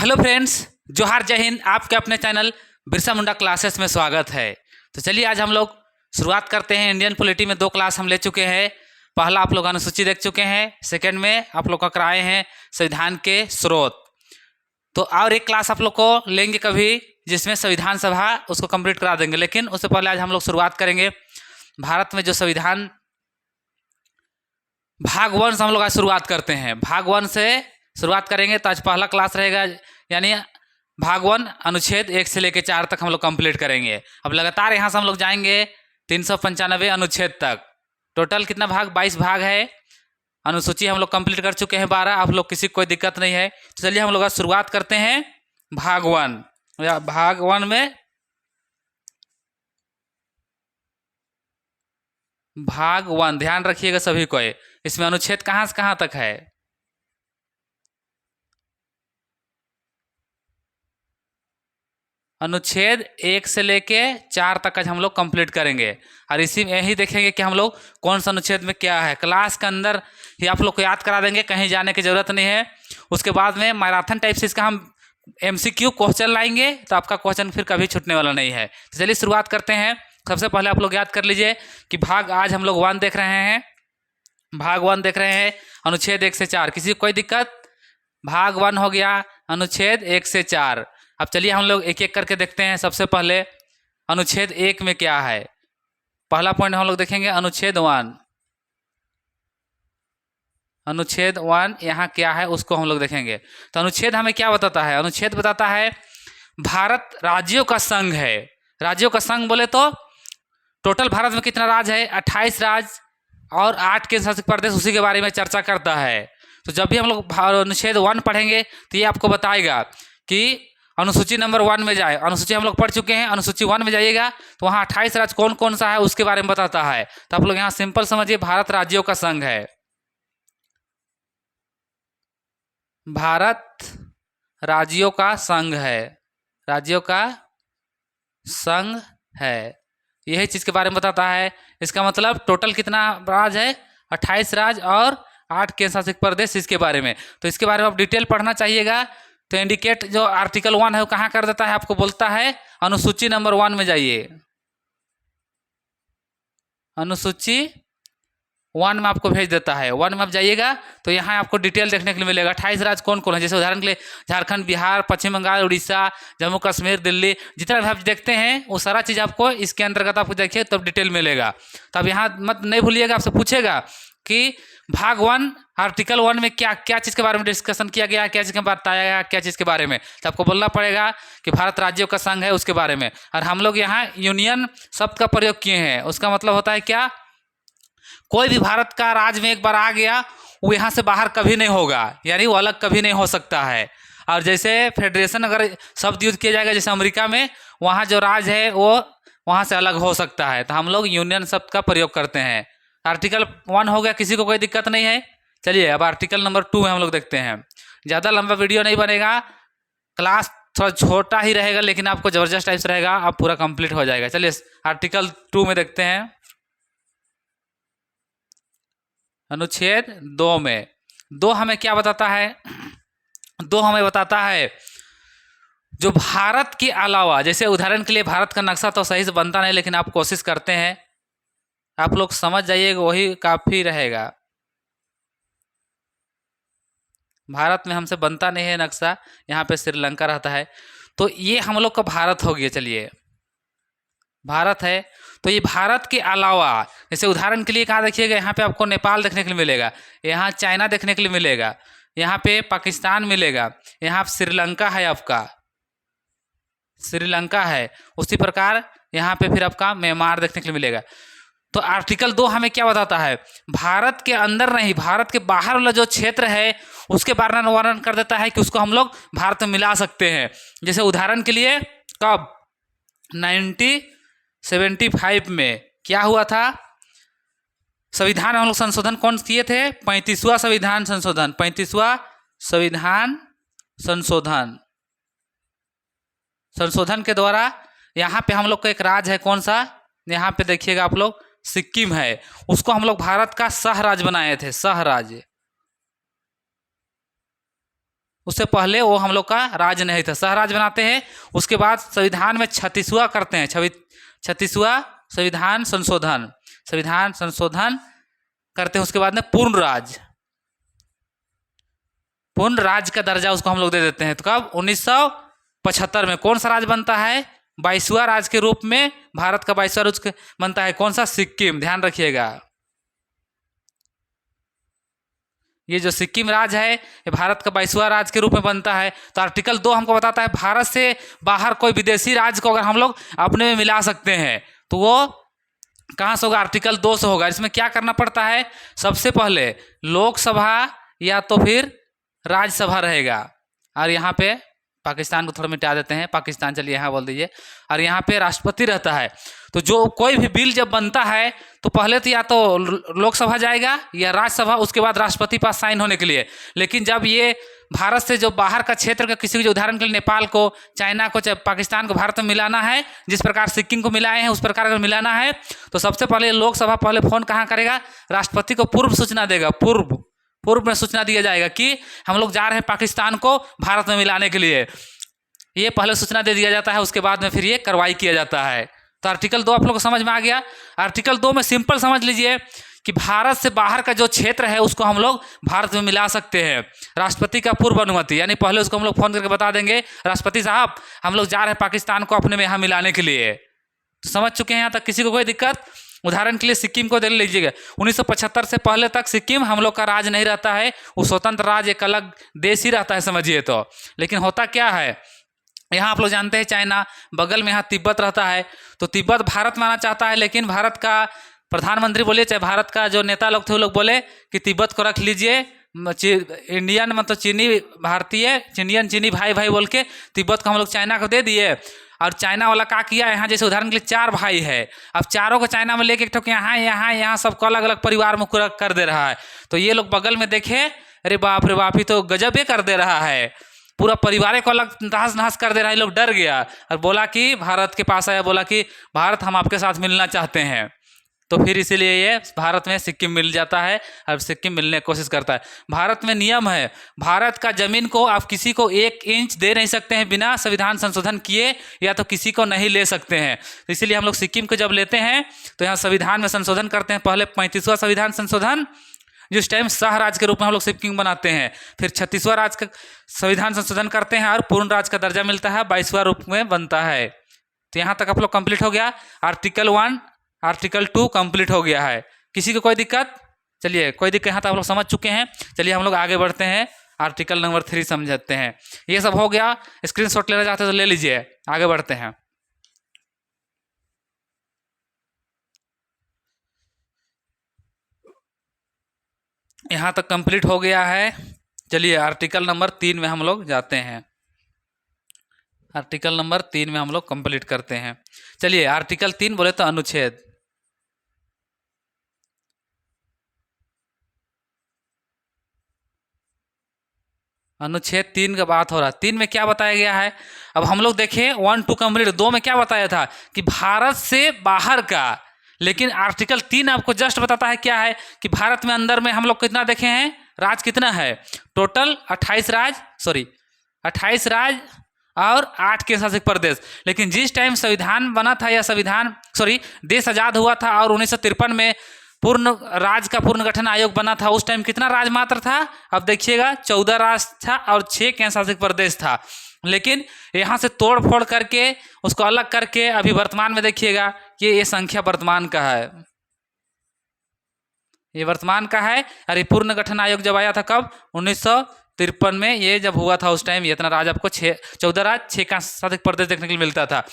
Hello friends, जोहार, जय हिंद। आपके अपने चैनल बिरसा मुंडा क्लासेस में स्वागत है। तो चलिए आज हम लोग शुरुआत करते हैं। इंडियन पॉलिटी में 2 क्लास हम ले चुके हैं। पहला आप लोग अनुसूची देख चुके हैं, सेकंड में आप लोग का कराए हैं संविधान के स्रोत। तो और एक क्लास आप लोग को लेंगे कभी जिसमें संविधान सभा उसको कंप्लीट करा देंगे। लेकिन उससे पहले आज हम लोग शुरुआत करेंगे भारत में जो संविधान भाग 1 से हम लोग आज शुरुआत करते हैं। भाग 1 से शुरुआत करेंगे तो आज पहला क्लास रहेगा, यानी भाग 1 अनुच्छेद 1 से लेकर 4 तक हम लोग कंप्लीट करेंगे। अब लगातार यहाँ से हम लोग जाएंगे 395 अनुच्छेद तक। टोटल कितना भाग? 22 भाग है। अनुसूची हम लोग कंप्लीट कर चुके हैं 12। आप लोग किसी को कोई दिक्कत नहीं है। तो चलिए हम लोग आज शुरुआत करते हैं भाग 1। भाग 1 में भाग 1 ध्यान रखिएगा सभी को। इसमें अनुच्छेद कहाँ से कहाँ तक है? अनुच्छेद 1 से लेके 4 तक आज हम लोग कंप्लीट करेंगे और इसी में यही देखेंगे कि हम लोग कौन सा अनुच्छेद में क्या है। क्लास के अंदर ही आप लोग को याद करा देंगे, कहीं जाने की ज़रूरत नहीं है। उसके बाद में मैराथन टाइप से इसका हम MCQ क्वेश्चन लाएंगे, तो आपका क्वेश्चन फिर कभी छूटने वाला नहीं है। तो चलिए शुरुआत करते हैं। सबसे पहले आप लोग याद कर लीजिए कि भाग आज हम लोग 1 देख रहे हैं। भाग 1 देख रहे हैं अनुच्छेद 1 से 4। किसी को कोई दिक्कत? भाग 1 हो गया अनुच्छेद 1 से 4। अब चलिए हम लोग एक एक करके देखते हैं। सबसे पहले अनुच्छेद 1 में क्या है। पहला पॉइंट हम लोग देखेंगे अनुच्छेद 1। अनुच्छेद 1 यहाँ क्या है उसको हम लोग देखेंगे। तो अनुच्छेद हमें क्या बताता है? अनुच्छेद बताता है भारत राज्यों का संघ है। राज्यों का संघ बोले तो टोटल भारत में कितना राज्य है? 28 राज्य और 8 केंद्र शासित प्रदेश, उसी के बारे में चर्चा करता है। तो जब भी हम लोग अनुच्छेद 1 पढ़ेंगे तो ये आपको बताएगा कि अनुसूची नंबर 1 में जाए। अनुसूची हम लोग पढ़ चुके हैं, अनुसूची 1 में जाइएगा तो वहाँ 28 राज्य कौन कौन सा है उसके बारे में बताता है। तो आप लोग यहाँ सिंपल समझिए, भारत राज्यों का संघ है। भारत राज्यों का संघ है। राज्यों का संघ है, यही चीज़ के बारे में बताता है। इसका मतलब टोटल कितना राज्य है? 28 राज्य और 8 केंद्र शासित प्रदेश, इसके बारे में। तो इसके बारे में आप डिटेल पढ़ना चाहिएगा। तो इंडिकेट जो आर्टिकल 1 है वो कहाँ कर देता है? आपको बोलता है अनुसूची नंबर 1 में जाइए। अनुसूची 1 में आपको भेज देता है। 1 में आप जाइएगा तो यहाँ आपको डिटेल देखने के लिए मिलेगा। 28 राज्य कौन कौन है, जैसे उदाहरण के लिए झारखंड, बिहार, पश्चिम बंगाल, उड़ीसा, जम्मू कश्मीर, दिल्ली, जितना भी आप देखते हैं वो सारा चीज़ आपको इसके अंतर्गत आपको देखिए तब डिटेल मिलेगा। तब यहाँ मत नहीं भूलिएगा, आपसे पूछेगा कि भाग 1 आर्टिकल 1 में क्या क्या चीज़ के बारे में डिस्कशन किया गया, क्या चीज़ के बताया गया, क्या चीज़ के बारे में। तो आपको बोलना पड़ेगा कि भारत राज्यों का संघ है उसके बारे में। और हम लोग यहाँ यूनियन शब्द का प्रयोग किए हैं। उसका मतलब होता है क्या? कोई भी भारत का राज्य में एक बार आ गया वो यहाँ से बाहर कभी नहीं होगा, यानी वो अलग कभी नहीं हो सकता है। और जैसे फेडरेशन अगर शब्द यूज किया जाएगा, जैसे अमेरिका में, वहाँ जो राज्य है वो वहाँ से अलग हो सकता है। तो हम लोग यूनियन शब्द का प्रयोग करते हैं। आर्टिकल 1 हो गया, किसी को कोई दिक्कत नहीं है। चलिए अब आर्टिकल नंबर 2 में हम लोग देखते हैं। ज़्यादा लंबा वीडियो नहीं बनेगा, क्लास थोड़ा छोटा ही रहेगा, लेकिन आपको ज़बरदस्त टाइप से रहेगा, आप पूरा कंप्लीट हो जाएगा। चलिए आर्टिकल 2 में देखते हैं। अनुच्छेद 2 में 2 हमें क्या बताता है? 2 हमें बताता है जो भारत के अलावा, जैसे उदाहरण के लिए भारत का नक्शा तो सही से बनता नहीं, लेकिन आप कोशिश करते हैं, आप लोग समझ जाइएगा, वही काफ़ी रहेगा। भारत में हमसे बनता नहीं है नक्शा, यहाँ पे श्रीलंका रहता है। तो ये हम लोग का भारत हो गया। चलिए भारत है, तो ये भारत के अलावा, जैसे उदाहरण के लिए कहाँ देखिएगा, यहाँ पे आपको नेपाल देखने के लिए मिलेगा, यहाँ चाइना देखने के लिए मिलेगा, यहाँ पे पाकिस्तान मिलेगा, यहाँ श्रीलंका है, आपका श्रीलंका है। उसी प्रकार यहाँ पे फिर आपका म्यांमार देखने के लिए मिलेगा। तो आर्टिकल 2 हमें क्या बताता है? भारत के अंदर नहीं, भारत के बाहर वाला जो क्षेत्र है उसके बारे में वर्णन कर देता है कि उसको हम लोग भारत में मिला सकते हैं। जैसे उदाहरण के लिए कब 1975 में क्या हुआ था? संविधान हम लोग संशोधन कौन किए थे? 35वां संविधान संशोधन। 35वां संविधान संशोधन के द्वारा यहाँ पे हम लोग का एक राज्य है, कौन सा? यहाँ पे देखिएगा आप लोग, सिक्किम है। उसको हम लोग भारत का सह राज्य बनाए थे, सह राज्य। उससे पहले वो हम लोग का राज्य नहीं था, सह राज्य बनाते हैं। उसके बाद संविधान में 36वां करते हैं, 36वां संविधान संशोधन करते हैं। उसके बाद में पूर्ण राज्य का दर्जा उसको हम लोग दे देते हैं। तो कब 1975 में कौन सा राज्य बनता है? 22वां राज्य के रूप में भारत का 22वां राज्य बनता है। कौन सा? सिक्किम। ध्यान रखिएगा, ये जो सिक्किम राज्य है ये भारत का 22वां राज्य के रूप में बनता है। तो आर्टिकल 2 हमको बताता है भारत से बाहर कोई विदेशी राज्य को अगर हम लोग अपने में मिला सकते हैं तो वो कहाँ से होगा? आर्टिकल 2 से होगा। इसमें क्या करना पड़ता है? सबसे पहले लोकसभा या तो फिर राज्यसभा रहेगा। और यहाँ पे पाकिस्तान को थोड़ा मिटा देते हैं, पाकिस्तान चलिए यहाँ बोल दीजिए। और यहाँ पे राष्ट्रपति रहता है। तो जो कोई भी बिल जब बनता है तो पहले तो या तो लोकसभा जाएगा या राज्यसभा, उसके बाद राष्ट्रपति पास साइन होने के लिए। लेकिन जब ये भारत से जो बाहर का क्षेत्र का किसी जो उदाहरण के लिए नेपाल को, चाइना को, चाहे पाकिस्तान को भारत में मिलाना है, जिस प्रकार सिक्किम को मिलाए हैं उस प्रकार अगर मिलाना है तो सबसे पहले लोकसभा पहले फोन कहाँ करेगा? राष्ट्रपति को पूर्व सूचना देगा। पूर्व में सूचना दिया जाएगा कि हम लोग जा रहे हैं पाकिस्तान को भारत में मिलाने के लिए, ये पहले सूचना दे दिया जाता है। उसके बाद में फिर ये कार्रवाई किया जाता है। तो आर्टिकल 2 आप लोग को समझ में आ गया। आर्टिकल 2 में सिंपल समझ लीजिए कि भारत से बाहर का जो क्षेत्र है उसको हम लोग भारत में मिला सकते हैं, राष्ट्रपति का पूर्व अनुमति, यानी पहले उसको हम लोग फोन करके बता देंगे राष्ट्रपति साहब हम लोग जा रहे हैं पाकिस्तान को अपने में यहाँ मिलाने के लिए। तो समझ चुके हैं यहाँ तक? किसी को कोई दिक्कत? उदाहरण के लिए सिक्किम को देख लीजिएगा। 1975 से पहले तक सिक्किम हम लोग का राज्य नहीं रहता है, वो स्वतंत्र राज्य एक अलग देश ही रहता है समझिए तो। लेकिन होता क्या है, यहाँ आप लोग जानते हैं चाइना, बगल में यहाँ तिब्बत रहता है। तो तिब्बत भारत में आना चाहता है, लेकिन भारत का प्रधानमंत्री बोले, चाहे भारत का जो नेता लोग थे वो लोग बोले कि तिब्बत को रख लीजिए, इंडियन मतलब चीनी भारतीय, चीनी भाई भाई बोल के तिब्बत को हम लोग चाइना को दे दिए। और चाइना वाला क्या किया, यहाँ जैसे उदाहरण के लिए 4 भाई है, अब चारों को चाइना में लेके एक ठोक यहाँ सबको अलग अलग परिवार में कर दे रहा है। तो ये लोग बगल में देखे, अरे बाप रे बाप, ये तो गजब ये कर दे रहा है, पूरा परिवार को अलग तहस नहस कर दे रहा है। लोग डर गया और बोला कि भारत के पास आया, बोला कि भारत हम आपके साथ मिलना चाहते हैं। तो फिर इसीलिए ये भारत में सिक्किम मिल जाता है और सिक्किम मिलने की कोशिश करता है। भारत में नियम है, भारत का जमीन को आप किसी को 1 इंच दे नहीं सकते हैं बिना संविधान संशोधन किए, या तो किसी को नहीं ले सकते हैं। तो इसीलिए हम लोग सिक्किम को जब लेते हैं तो यहाँ संविधान में संशोधन करते हैं। पहले 35वां संविधान संशोधन, जिस टाइम सह राज्य के रूप में हम लोग सिक्किम बनाते हैं। फिर 36वां राज्य का संविधान संशोधन करते हैं और पूर्ण राज्य का दर्जा मिलता है, 22वां रूप में बनता है। तो यहाँ तक आप लोग कंप्लीट हो गया। आर्टिकल 1 आर्टिकल 2 कंप्लीट हो गया है। किसी को कोई दिक्कत? चलिए कोई दिक्कत, यहाँ तक आप लोग समझ चुके हैं। चलिए हम लोग आगे बढ़ते हैं, आर्टिकल नंबर 3 समझते हैं। ये सब हो गया, स्क्रीनशॉट लेना चाहते हैं तो ले लीजिए, आगे बढ़ते हैं। यहाँ तक कंप्लीट हो गया है। चलिए आर्टिकल नंबर 3 में हम लोग जाते हैं। आर्टिकल नंबर 3 में हम लोग कंप्लीट करते हैं। चलिए आर्टिकल 3 बोले तो अनुच्छेद, अनुच्छेद 3 का बात हो रहा है। 3 में क्या बताया गया है? अब हम लोग देखें 1 2 कंप्लीट। 2 में क्या बताया था कि भारत से बाहर का, लेकिन आर्टिकल 3 आपको जस्ट बताता है क्या है कि भारत में अंदर में हम लोग कितना देखे हैं, राज्य कितना है टोटल? 28 राज्य और 8 केंद्र शासित प्रदेश। लेकिन जिस टाइम संविधान बना था या देश आज़ाद हुआ था और 1953 में पूर्ण राज्य का पूर्ण गठन आयोग बना था, उस टाइम कितना राज्य मात्र था? अब देखिएगा 14 राज्य था और 6 केंद्र शासित प्रदेश था। लेकिन यहाँ से तोड़ फोड़ करके उसको अलग करके अभी वर्तमान में देखिएगा कि ये संख्या वर्तमान का है, ये वर्तमान का है। और ये पूर्ण गठन आयोग जब आया था कब? 1953 में ये जब हुआ था, उस टाइम ये इतना राज्य आपको 14 राज्य 6 केंद्र शासित प्रदेश देखने के लिए मिलता था।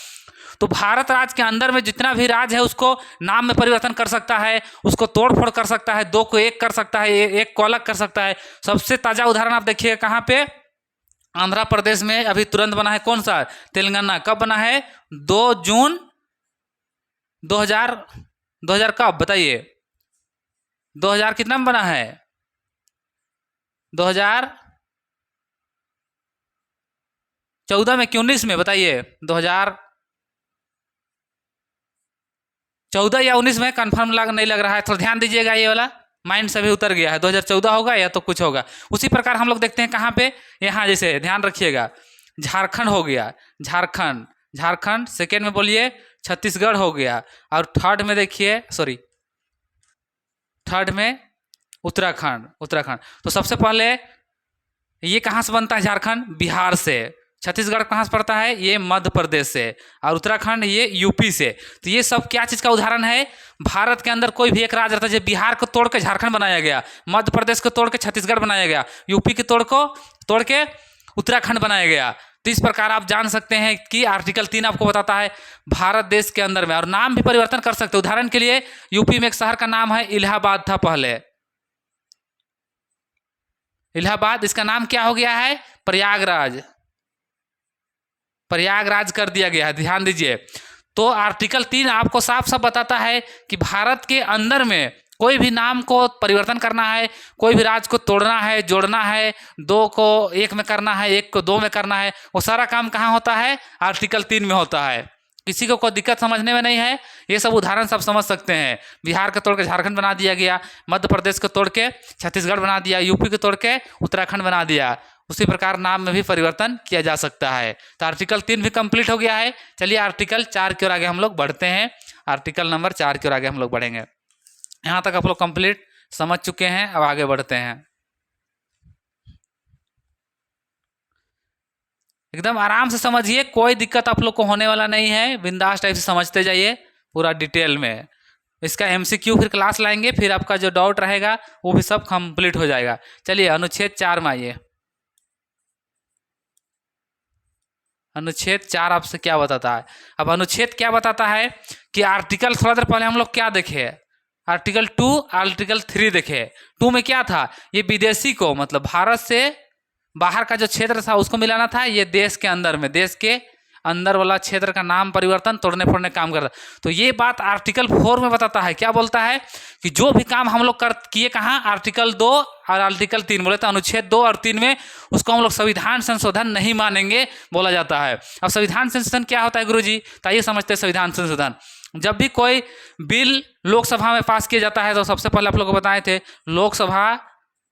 तो भारत राज्य के अंदर में जितना भी राज्य है उसको नाम में परिवर्तन कर सकता है, उसको तोड़ फोड़ कर सकता है, 2 को 1 कर सकता है, 1 को अलग कर सकता है। सबसे ताज़ा उदाहरण आप देखिएगा कहाँ पे? आंध्र प्रदेश में अभी तुरंत बना है। कौन सा? तेलंगाना। कब बना है? 2 जून 2000 कब बताइए? 2000 कितना में बना है? 2014 में कि 19 में बताइए? 2014 या 19 में, कंफर्म नहीं लग रहा है, थोड़ा ध्यान दीजिएगा ये वाला। माइंड से भी उतर गया है, 2014 होगा या तो कुछ होगा। उसी प्रकार हम लोग देखते हैं कहाँ पे, यहाँ जैसे ध्यान रखिएगा, झारखंड हो गया, झारखंड, झारखंड। सेकेंड में बोलिए छत्तीसगढ़ हो गया, और थर्ड में देखिए, सॉरी थर्ड में उत्तराखंड, उत्तराखंड। तो सबसे पहले ये कहाँ से बनता है, झारखंड बिहार से, छत्तीसगढ़ कहाँ से पड़ता है, ये मध्य प्रदेश से, और उत्तराखंड ये यूपी से। तो ये सब क्या चीज़ का उदाहरण है, भारत के अंदर कोई भी एक राज्य रहता है, जैसे बिहार को तोड़ के झारखंड बनाया गया, मध्य प्रदेश को तोड़ के छत्तीसगढ़ बनाया गया, यूपी के तोड़ के उत्तराखंड बनाया गया। तो इस प्रकार आप जान सकते हैं कि आर्टिकल 3 आपको बताता है भारत देश के अंदर में, और नाम भी परिवर्तन कर सकते हैं। उदाहरण के लिए यूपी में एक शहर का नाम है इलाहाबाद था पहले, इलाहाबाद, इसका नाम क्या हो गया है, प्रयागराज, प्रयागराज कर दिया गया है, ध्यान दीजिए। तो आर्टिकल 3 आपको साफ साफ बताता है कि भारत के अंदर में कोई भी नाम को परिवर्तन करना है, कोई भी राज्य को तोड़ना है, जोड़ना है, 2 को 1 में करना है, 1 को 2 में करना है, वो सारा काम कहाँ होता है, आर्टिकल 3 में होता है। किसी को कोई दिक्कत समझने में नहीं है, ये सब उदाहरण सब समझ सकते हैं। बिहार को तोड़ के झारखंड बना दिया गया, मध्य प्रदेश को तोड़ के छत्तीसगढ़ बना दिया, यूपी को तोड़ के उत्तराखंड बना दिया। उसी प्रकार नाम में भी परिवर्तन किया जा सकता है। तो आर्टिकल 3 भी कंप्लीट हो गया है। चलिए आर्टिकल 4 की ओर आगे हम लोग बढ़ते हैं, आर्टिकल नंबर 4 की ओर आगे हम लोग बढ़ेंगे। यहाँ तक आप लोग कंप्लीट समझ चुके हैं, अब आगे बढ़ते हैं। एकदम आराम से समझिए, कोई दिक्कत आप लोग को होने वाला नहीं है, बिंदास टाइप से समझते जाइए पूरा डिटेल में। इसका एमसीक्यू फिर क्लास लाएंगे, फिर आपका जो डाउट रहेगा वो भी सब कंप्लीट हो जाएगा। चलिए अनुच्छेद 4 में आइए। अनुच्छेद 4 आपसे क्या बताता है, अब अनुच्छेद क्या बताता है कि आर्टिकल, थोड़ा देर पहले हम लोग क्या देखे, आर्टिकल 2, आर्टिकल 3 देखे। 2 में क्या था, ये विदेशी को, मतलब भारत से बाहर का जो क्षेत्र था उसको मिलाना था, ये देश के अंदर में, देश के अंदर वाला क्षेत्र का नाम परिवर्तन, तोड़ने फोड़ने काम करता। तो ये बात आर्टिकल 4 में बताता है, क्या बोलता है कि जो भी काम हम लोग किए कहाँ, आर्टिकल 2 और आर्टिकल 3, बोले तो अनुच्छेद 2 और 3 में, उसको हम लोग संविधान संशोधन नहीं मानेंगे बोला जाता है। अब संविधान संशोधन क्या होता है गुरुजी, तो आइए समझते हैं संविधान संशोधन। जब भी कोई बिल लोकसभा में पास किया जाता है, तो सबसे पहले आप लोग को बताए थे लोकसभा,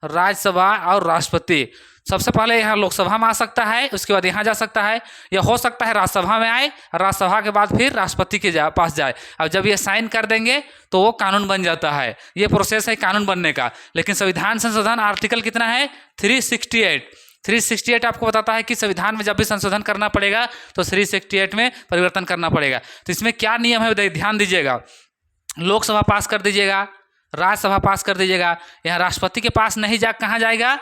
राज्यसभा और राष्ट्रपति। सबसे पहले यहाँ लोकसभा में आ सकता है, उसके बाद यहाँ जा सकता है, या हो सकता है राज्यसभा में आए, राज्यसभा के बाद फिर राष्ट्रपति के पास जाए। अब जब ये साइन कर देंगे तो वो कानून बन जाता है, ये प्रोसेस है कानून बनने का। लेकिन संविधान संशोधन आर्टिकल कितना है, 368 आपको बताता है कि संविधान में जब भी संशोधन करना पड़ेगा तो 368 में परिवर्तन करना पड़ेगा। तो इसमें क्या नियम है ध्यान दीजिएगा, लोकसभा पास कर दीजिएगा, राज्यसभा पास कर दीजिएगा, यहाँ राष्ट्रपति के पास नहीं कहाँ जाएगा,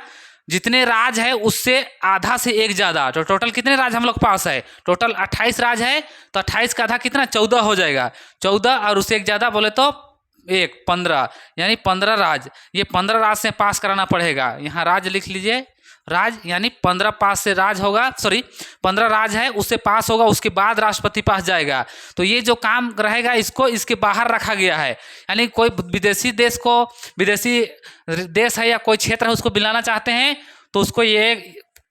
जितने राज्य है उससे आधा से एक ज़्यादा। तो टोटल कितने राज्य हम लोग पास है, टोटल 28 राज्य है, तो 28 का आधा कितना, 14 हो जाएगा, 14 और उससे एक ज़्यादा बोले तो 15, यानी 15 राज्य, ये 15 राज्य से पास कराना पड़ेगा। यहाँ राज्य लिख लीजिए, राज्य यानी 15 पास से राज्य होगा, 15 राज्य है उससे पास होगा, उसके बाद राष्ट्रपति पास जाएगा। तो ये जो काम रहेगा इसको इसके बाहर रखा गया है, यानी कोई विदेशी देश है या कोई क्षेत्र है उसको मिलाना चाहते हैं तो उसको ये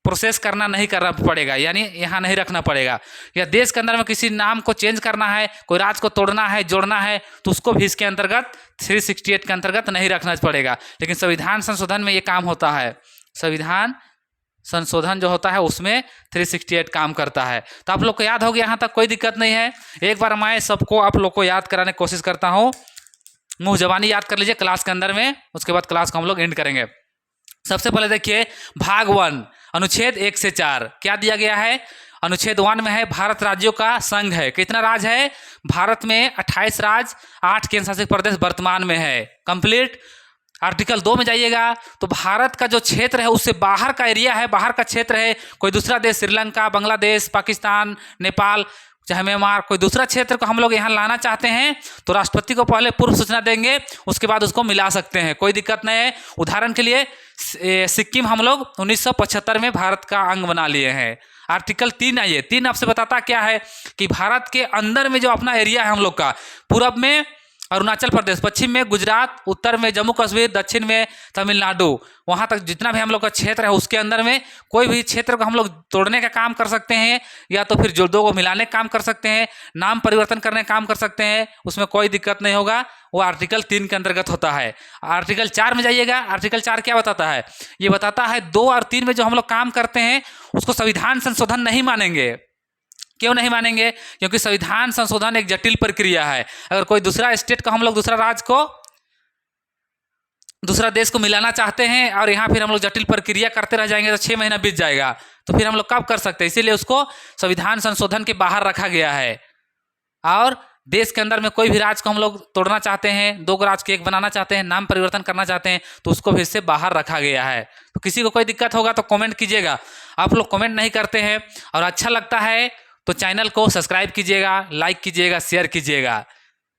प्रोसेस नहीं करना पड़ेगा, यानी यहाँ नहीं रखना पड़ेगा। या देश के अंदर में किसी नाम को चेंज करना है, कोई राज्य को तोड़ना है, जोड़ना है, तो उसको भी इसके अंतर्गत 368 के अंतर्गत नहीं रखना पड़ेगा। लेकिन संविधान संशोधन में ये काम होता है, संविधान संशोधन जो होता है उसमें 368 काम करता है। तो आप लोग को याद हो गया, यहाँ तक कोई दिक्कत नहीं है। एक बार मैं सबको आप लोग को याद कराने की कोशिश करता हूँ, मुँह जबानी याद कर लीजिए क्लास के अंदर में, उसके बाद क्लास को हम लोग एंड करेंगे। सबसे पहले देखिए भाग 1 अनुच्छेद 1 से 4 क्या दिया गया है। अनुच्छेद 1 में है भारत राज्यों का संघ है। कितना राज्य है भारत में, 28 राज्य, 8 केंद्र शासित प्रदेश वर्तमान में है, कंप्लीट। आर्टिकल 2 में जाइएगा तो भारत का जो क्षेत्र है उससे बाहर का एरिया है, बाहर का क्षेत्र है, कोई दूसरा देश, श्रीलंका, बांग्लादेश, पाकिस्तान, नेपाल, चाहे म्यांमार, कोई दूसरा क्षेत्र को हम लोग यहाँ लाना चाहते हैं तो राष्ट्रपति को पहले पूर्व सूचना देंगे, उसके बाद उसको मिला सकते हैं, कोई दिक्कत नहीं है। उदाहरण के लिए सिक्किम हम लोग 1975 में भारत का अंग बना लिए हैं। आर्टिकल 3 आइए, 3 आपसे बताता क्या है कि भारत के अंदर में जो अपना एरिया है हम लोग का, पूरब में अरुणाचल प्रदेश, पश्चिम में गुजरात, उत्तर में जम्मू कश्मीर, दक्षिण में तमिलनाडु, वहाँ तक जितना भी हम लोग का क्षेत्र है उसके अंदर में कोई भी क्षेत्र को हम लोग तोड़ने का काम कर सकते हैं, या तो फिर जो दो को मिलाने का काम कर सकते हैं, नाम परिवर्तन करने का काम कर सकते हैं, उसमें कोई दिक्कत नहीं होगा। वो आर्टिकल 3 के अंतर्गत होता है। आर्टिकल 4 में जाइएगा। आर्टिकल 4 क्या बताता है? ये बताता है 2 और 3 में जो हम लोग काम करते हैं उसको संविधान संशोधन नहीं मानेंगे। क्यों नहीं मानेंगे? क्योंकि संविधान संशोधन एक जटिल प्रक्रिया है। अगर कोई दूसरा स्टेट का हम लोग दूसरा राज्य को दूसरा देश को मिलाना चाहते हैं और यहाँ फिर हम लोग जटिल प्रक्रिया करते रह जाएंगे तो 6 महीना बीत जाएगा, तो फिर हम लोग कब कर सकते हैं? इसीलिए उसको संविधान संशोधन के बाहर रखा गया है। और देश के अंदर में कोई भी राज्य को हम लोग तोड़ना चाहते हैं, 2 राज्य को एक बनाना चाहते हैं, नाम परिवर्तन करना चाहते हैं, तो उसको भी इससे बाहर रखा गया है। तो किसी को कोई दिक्कत होगा तो कमेंट कीजिएगा। आप लोग कमेंट नहीं करते हैं, और अच्छा लगता है तो चैनल को सब्सक्राइब कीजिएगा, लाइक कीजिएगा, शेयर कीजिएगा,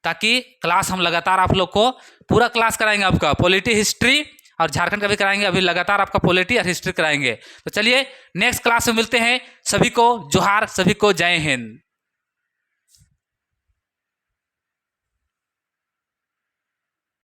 ताकि क्लास हम लगातार आप लोग को पूरा क्लास कराएंगे। आपका पॉलिटी, हिस्ट्री और झारखंड का भी कराएंगे। अभी लगातार आपका पॉलिटी और हिस्ट्री कराएंगे। तो चलिए नेक्स्ट क्लास में मिलते हैं। सभी को जोहार, सभी को जय हिंद।